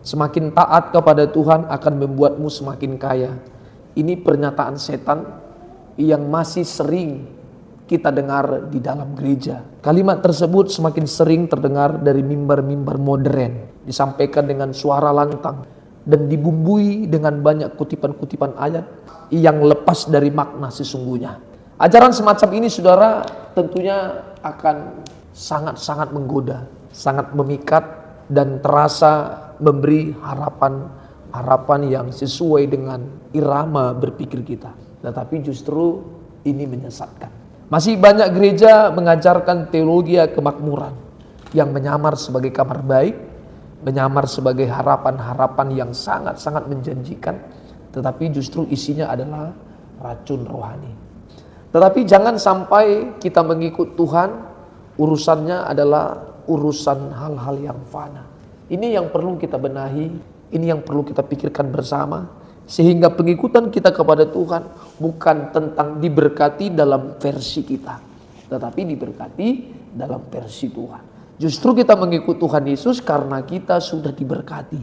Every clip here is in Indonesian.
Semakin taat kepada Tuhan akan membuatmu semakin kaya. Ini pernyataan setan yang masih sering kita dengar di dalam gereja. Kalimat tersebut semakin sering terdengar dari mimbar-mimbar modern, disampaikan dengan suara lantang dan dibumbui dengan banyak kutipan-kutipan ayat yang lepas dari makna sesungguhnya. Ajaran semacam ini, saudara, tentunya akan sangat-sangat menggoda, sangat memikat, dan terasa memberi harapan yang sesuai dengan irama berpikir kita. Tetapi justru ini menyesatkan. Masih banyak gereja mengajarkan teologi kemakmuran yang menyamar sebagai kabar baik, menyamar sebagai harapan-harapan yang sangat-sangat menjanjikan, tetapi justru isinya adalah racun rohani. Tetapi jangan sampai kita mengikut Tuhan, urusannya adalah urusan hal-hal yang fana. Ini yang perlu kita benahi, ini yang perlu kita pikirkan bersama, sehingga pengikutan kita kepada Tuhan bukan tentang diberkati dalam versi kita, tetapi diberkati dalam versi Tuhan. Justru kita mengikut Tuhan Yesus karena kita sudah diberkati.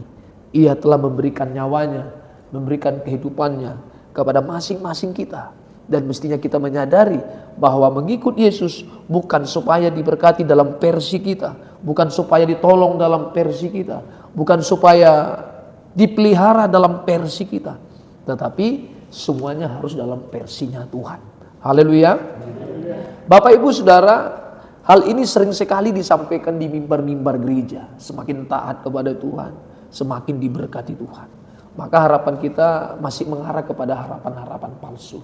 Ia telah memberikan nyawanya, memberikan kehidupannya kepada masing-masing kita. Dan mestinya kita menyadari bahwa mengikut Yesus bukan supaya diberkati dalam versi kita, bukan supaya ditolong dalam versi kita, bukan supaya dipelihara dalam versi kita, tetapi semuanya harus dalam versinya Tuhan. Haleluya. Bapak Ibu Saudara, hal ini sering sekali disampaikan di mimbar-mimbar gereja. Semakin taat kepada Tuhan, semakin diberkati Tuhan. Maka harapan kita masih mengarah kepada harapan-harapan palsu.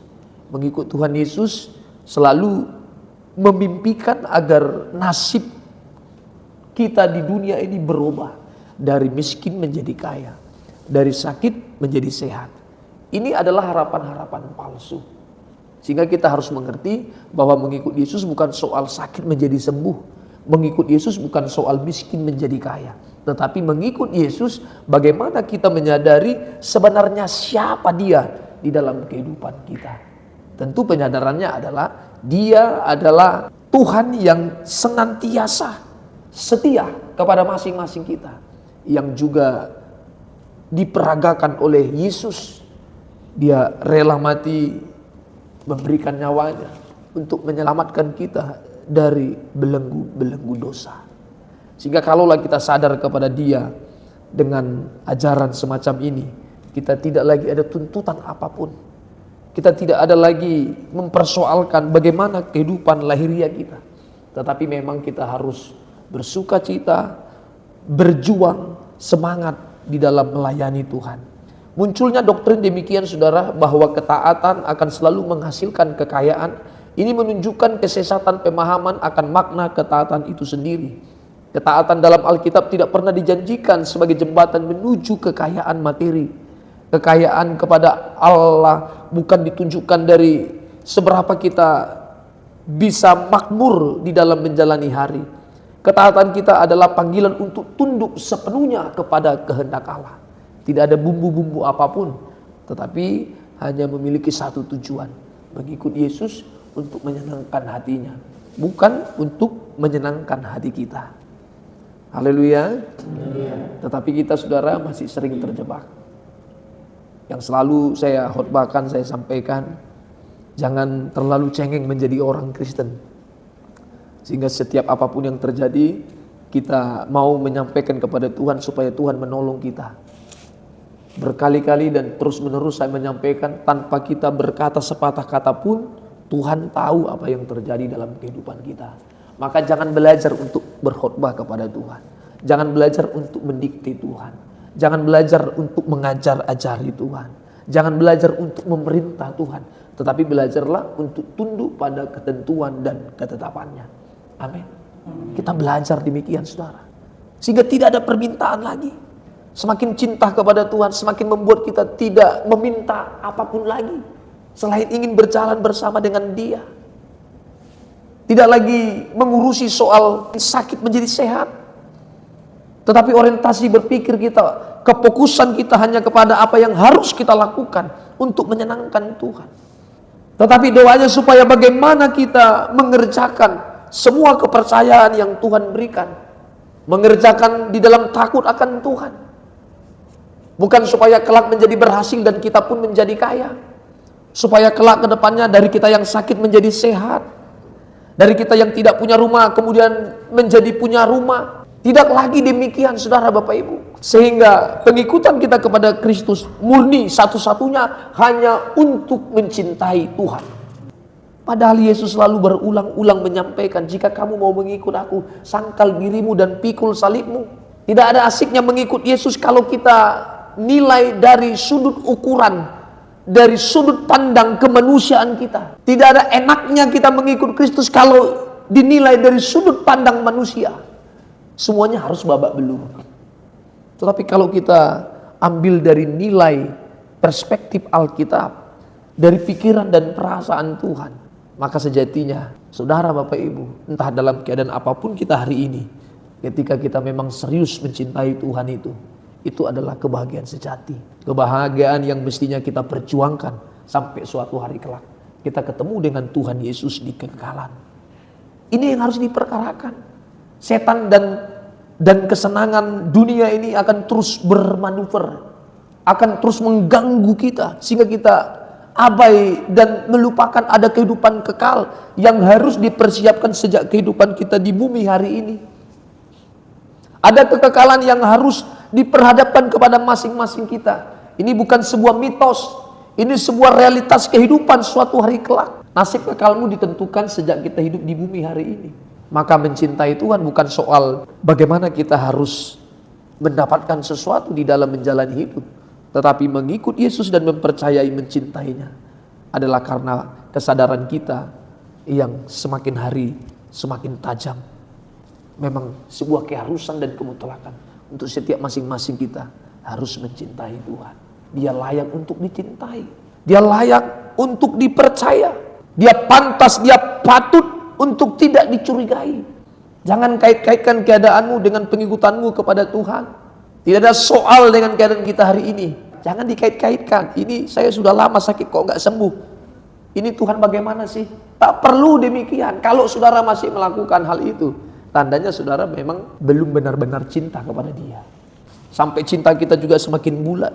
Mengikut Tuhan Yesus selalu memimpikan agar nasib kita di dunia ini berubah. Dari miskin menjadi kaya, dari sakit menjadi sehat. Ini adalah harapan-harapan palsu. Sehingga kita harus mengerti bahwa mengikut Yesus bukan soal sakit menjadi sembuh. Mengikut Yesus bukan soal miskin menjadi kaya. Tetapi mengikut Yesus bagaimana kita menyadari sebenarnya siapa Dia di dalam kehidupan kita. Tentu penyadarannya adalah Dia adalah Tuhan yang senantiasa setia kepada masing-masing kita, yang juga diperagakan oleh Yesus. Dia rela mati, memberikan nyawanya untuk menyelamatkan kita dari belenggu-belenggu dosa. Sehingga kalaulah kita sadar kepada Dia dengan ajaran semacam ini, kita tidak lagi ada tuntutan apapun. Kita tidak ada lagi mempersoalkan bagaimana kehidupan lahiriah kita. Tetapi memang kita harus bersuka cita, berjuang, semangat di dalam melayani Tuhan. Munculnya doktrin demikian, saudara, bahwa ketaatan akan selalu menghasilkan kekayaan. Ini menunjukkan kesesatan pemahaman akan makna ketaatan itu sendiri. Ketaatan dalam Alkitab tidak pernah dijanjikan sebagai jembatan menuju kekayaan materi. Kekayaan kepada Allah bukan ditunjukkan dari seberapa kita bisa makmur di dalam menjalani hari. Ketaatan kita adalah panggilan untuk tunduk sepenuhnya kepada kehendak Allah. Tidak ada bumbu-bumbu apapun, tetapi hanya memiliki satu tujuan, mengikut Yesus untuk menyenangkan hatinya, bukan untuk menyenangkan hati kita. Haleluya. Tetapi kita, saudara, masih sering terjebak. Yang selalu saya khotbahkan, saya sampaikan, jangan terlalu cengeng menjadi orang Kristen. Sehingga setiap apapun yang terjadi, kita mau menyampaikan kepada Tuhan supaya Tuhan menolong kita. Berkali-kali dan terus-menerus saya menyampaikan, tanpa kita berkata sepatah kata pun, Tuhan tahu apa yang terjadi dalam kehidupan kita. Maka jangan belajar untuk berkhotbah kepada Tuhan. Jangan belajar untuk mendikte Tuhan. Jangan belajar untuk mengajar-ajari Tuhan. Jangan belajar untuk memerintah Tuhan. Tetapi belajarlah untuk tunduk pada ketentuan dan ketetapannya. Amin. Kita belajar demikian, saudara. Sehingga tidak ada permintaan lagi. Semakin cinta kepada Tuhan, semakin membuat kita tidak meminta apapun lagi selain ingin berjalan bersama dengan Dia. Tidak lagi mengurusi soal sakit menjadi sehat, tetapi orientasi berpikir kita, kefokusan kita hanya kepada apa yang harus kita lakukan untuk menyenangkan Tuhan. Tetapi doanya supaya bagaimana kita mengerjakan semua kepercayaan yang Tuhan berikan, mengerjakan di dalam takut akan Tuhan. Bukan supaya kelak menjadi berhasil dan kita pun menjadi kaya. Supaya kelak ke depannya dari kita yang sakit menjadi sehat. Dari kita yang tidak punya rumah kemudian menjadi punya rumah. Tidak lagi demikian saudara Bapak Ibu. Sehingga pengikutan kita kepada Kristus murni satu-satunya hanya untuk mencintai Tuhan. Padahal Yesus selalu berulang-ulang menyampaikan, jika kamu mau mengikut aku, sangkal dirimu dan pikul salibmu. Tidak ada asiknya mengikut Yesus kalau kita nilai dari sudut ukuran, dari sudut pandang kemanusiaan kita. Tidak ada enaknya kita mengikut Kristus kalau dinilai dari sudut pandang manusia. Semuanya harus babak belur. Tetapi kalau kita ambil dari nilai perspektif Alkitab, dari pikiran dan perasaan Tuhan, maka sejatinya saudara Bapak Ibu, entah dalam keadaan apapun kita hari ini, ketika kita memang serius mencintai Tuhan itu adalah kebahagiaan sejati. Kebahagiaan yang mestinya kita perjuangkan sampai suatu hari kelak kita ketemu dengan Tuhan Yesus di kekekalan. Ini yang harus diperkarakan. Setan dan kesenangan dunia ini akan terus bermanuver, akan terus mengganggu kita sehingga kita abai dan melupakan ada kehidupan kekal yang harus dipersiapkan sejak kehidupan kita di bumi hari ini. Ada kekekalan yang harus diperhadapkan kepada masing-masing kita. Ini bukan sebuah mitos, ini sebuah realitas kehidupan suatu hari kelak. Nasib kekalmu ditentukan sejak kita hidup di bumi hari ini. Maka mencintai Tuhan bukan soal bagaimana kita harus mendapatkan sesuatu di dalam menjalani hidup, tetapi mengikut Yesus dan mempercayai mencintainya adalah karena kesadaran kita yang semakin hari semakin tajam. Memang sebuah keharusan dan kemutlakan untuk setiap masing-masing kita harus mencintai Tuhan. Dia layak untuk dicintai. Dia layak untuk dipercaya. Dia pantas, dia patut untuk tidak dicurigai. Jangan kait-kaitkan keadaanmu dengan pengikutanmu kepada Tuhan. Tidak ada soal dengan keadaan kita hari ini. Jangan dikait-kaitkan. Ini saya sudah lama sakit kok nggak sembuh. Ini Tuhan bagaimana sih? Tak perlu demikian. Kalau saudara masih melakukan hal itu, tandanya saudara memang belum benar-benar cinta kepada Dia. Sampai cinta kita juga semakin bulat.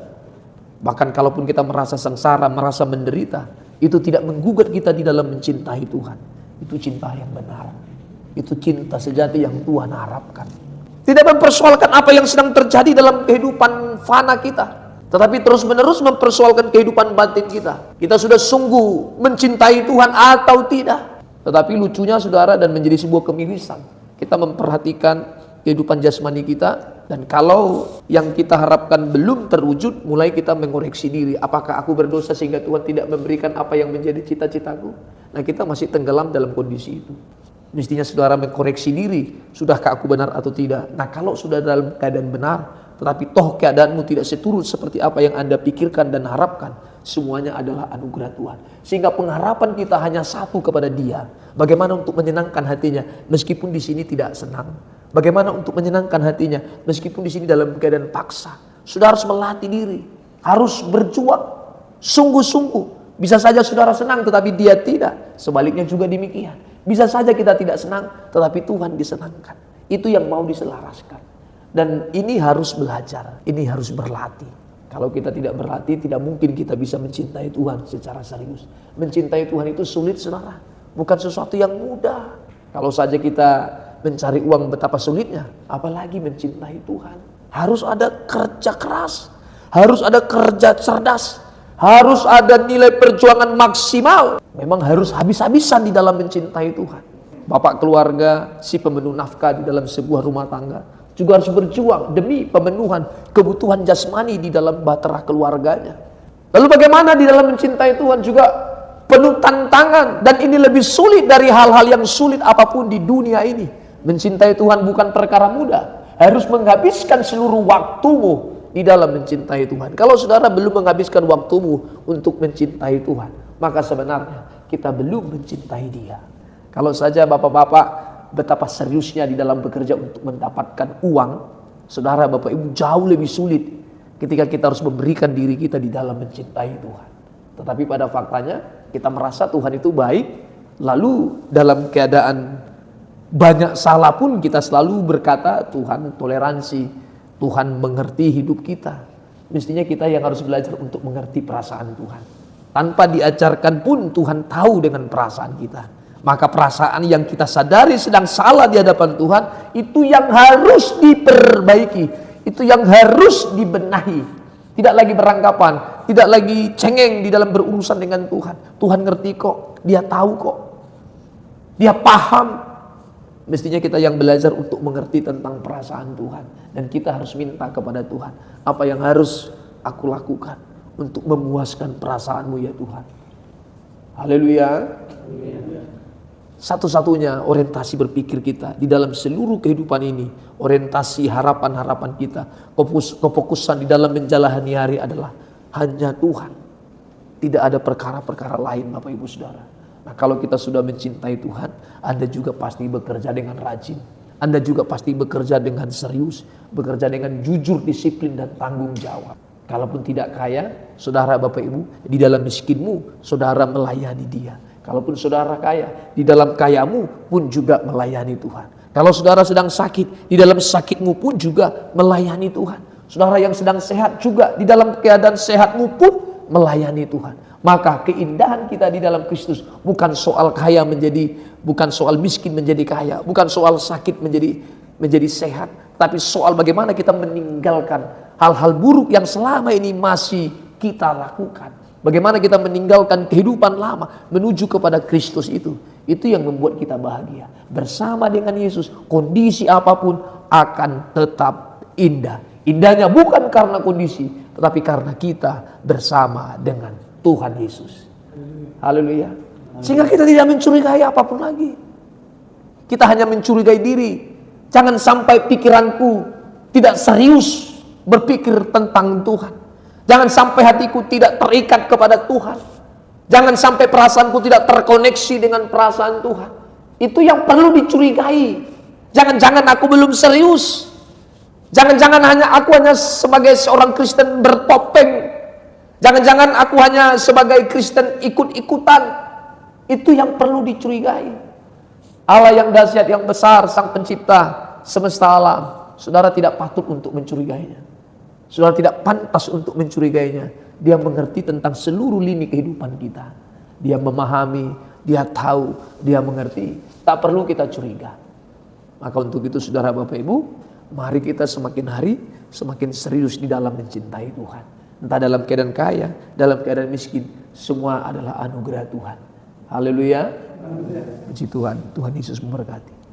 Bahkan kalaupun kita merasa sengsara, merasa menderita, itu tidak menggugat kita di dalam mencintai Tuhan. Itu cinta yang benar. Itu cinta sejati yang Tuhan harapkan. Tidak mempersoalkan apa yang sedang terjadi dalam kehidupan fana kita, tetapi terus-menerus mempersoalkan kehidupan batin kita. Kita sudah sungguh mencintai Tuhan atau tidak. Tetapi lucunya saudara, dan menjadi sebuah kemiриsan, kita memperhatikan kehidupan jasmani kita, dan kalau yang kita harapkan belum terwujud, mulai kita mengoreksi diri. Apakah aku berdosa sehingga Tuhan tidak memberikan apa yang menjadi cita-citaku? Nah, kita masih tenggelam dalam kondisi itu. Mestinya saudara mengkoreksi diri, sudahkah aku benar atau tidak? Nah, kalau sudah dalam keadaan benar, tetapi toh keadaanmu tidak seturut seperti apa yang Anda pikirkan dan harapkan, semuanya adalah anugerah Tuhan. Sehingga pengharapan kita hanya satu kepada Dia. Bagaimana untuk menyenangkan hatinya meskipun di sini tidak senang? Bagaimana untuk menyenangkan hatinya meskipun di sini dalam keadaan paksa? Sudah harus melatih diri, harus berjuang sungguh-sungguh. Bisa saja saudara senang tetapi Dia tidak. Sebaliknya juga demikian. Bisa saja kita tidak senang tetapi Tuhan disenangkan. Itu yang mau diselaraskan. Dan ini harus belajar, ini harus berlatih. Kalau kita tidak berlatih, tidak mungkin kita bisa mencintai Tuhan secara serius. Mencintai Tuhan itu sulit saudara, bukan sesuatu yang mudah. Kalau saja kita mencari uang betapa sulitnya, apalagi mencintai Tuhan. Harus ada kerja keras, harus ada kerja cerdas, harus ada nilai perjuangan maksimal. Memang harus habis-habisan di dalam mencintai Tuhan. Bapak keluarga, si pemenuh nafkah di dalam sebuah rumah tangga, juga harus berjuang demi pemenuhan kebutuhan jasmani di dalam bahtera keluarganya. Lalu bagaimana di dalam mencintai Tuhan juga penuh tantangan, dan ini lebih sulit dari hal-hal yang sulit apapun di dunia ini. Mencintai Tuhan bukan perkara mudah. Harus menghabiskan seluruh waktumu di dalam mencintai Tuhan. Kalau saudara belum menghabiskan waktumu untuk mencintai Tuhan, maka sebenarnya kita belum mencintai Dia. Kalau saja bapak-bapak betapa seriusnya di dalam bekerja untuk mendapatkan uang, saudara Bapak Ibu jauh lebih sulit ketika kita harus memberikan diri kita di dalam mencintai Tuhan. Tetapi pada faktanya kita merasa Tuhan itu baik, lalu dalam keadaan banyak salah pun kita selalu berkata Tuhan toleransi, Tuhan mengerti hidup kita. Mestinya kita yang harus belajar untuk mengerti perasaan Tuhan. Tanpa diajarkan pun Tuhan tahu dengan perasaan kita. Maka perasaan yang kita sadari sedang salah di hadapan Tuhan, itu yang harus diperbaiki, itu yang harus dibenahi. Tidak lagi beranggapan, tidak lagi cengeng di dalam berurusan dengan Tuhan. Tuhan ngerti kok, Dia tahu kok, Dia paham. Mestinya kita yang belajar untuk mengerti tentang perasaan Tuhan. Dan kita harus minta kepada Tuhan, apa yang harus aku lakukan untuk memuaskan perasaanmu ya Tuhan. Haleluya. Satu-satunya orientasi berpikir kita di dalam seluruh kehidupan ini, orientasi harapan-harapan kita, kefokusan di dalam menjalani hari adalah hanya Tuhan. Tidak ada perkara-perkara lain Bapak Ibu Saudara. Nah, kalau kita sudah mencintai Tuhan, Anda juga pasti bekerja dengan rajin. Anda juga pasti bekerja dengan serius, bekerja dengan jujur, disiplin dan tanggung jawab. Kalaupun tidak kaya, saudara Bapak Ibu, di dalam miskinmu, saudara melayani Dia. Kalaupun saudara kaya, di dalam kayamu pun juga melayani Tuhan. Kalau saudara sedang sakit, di dalam sakitmu pun juga melayani Tuhan. Saudara yang sedang sehat juga, di dalam keadaan sehatmu pun melayani Tuhan. Maka keindahan kita di dalam Kristus bukan soal kaya bukan soal miskin menjadi kaya, bukan soal sakit menjadi sehat, tapi soal bagaimana kita meninggalkan hal-hal buruk yang selama ini masih kita lakukan. Bagaimana kita meninggalkan kehidupan lama menuju kepada Kristus itu. Itu yang membuat kita bahagia. Bersama dengan Yesus, kondisi apapun akan tetap indah. Indahnya bukan karena kondisi, tetapi karena kita bersama dengan Tuhan Yesus. Haleluya. Sehingga kita tidak mencurigai apapun lagi. Kita hanya mencurigai diri. Jangan sampai pikiranku tidak serius berpikir tentang Tuhan. Jangan sampai hatiku tidak terikat kepada Tuhan. Jangan sampai perasaanku tidak terkoneksi dengan perasaan Tuhan. Itu yang perlu dicurigai. Jangan-jangan aku belum serius. Jangan-jangan aku hanya sebagai seorang Kristen bertopeng. Jangan-jangan aku hanya sebagai Kristen ikut-ikutan. Itu yang perlu dicurigai. Allah yang dahsyat, yang besar, Sang Pencipta semesta alam, saudara tidak patut untuk mencurigainya. Saudara tidak pantas untuk mencurigainya. Dia mengerti tentang seluruh lini kehidupan kita. Dia memahami, Dia tahu, Dia mengerti. Tak perlu kita curiga. Maka untuk itu saudara Bapak Ibu, mari kita semakin hari semakin serius di dalam mencintai Tuhan. Entah dalam keadaan kaya, dalam keadaan miskin, semua adalah anugerah Tuhan. Haleluya. Puji Tuhan, Tuhan Yesus memberkati.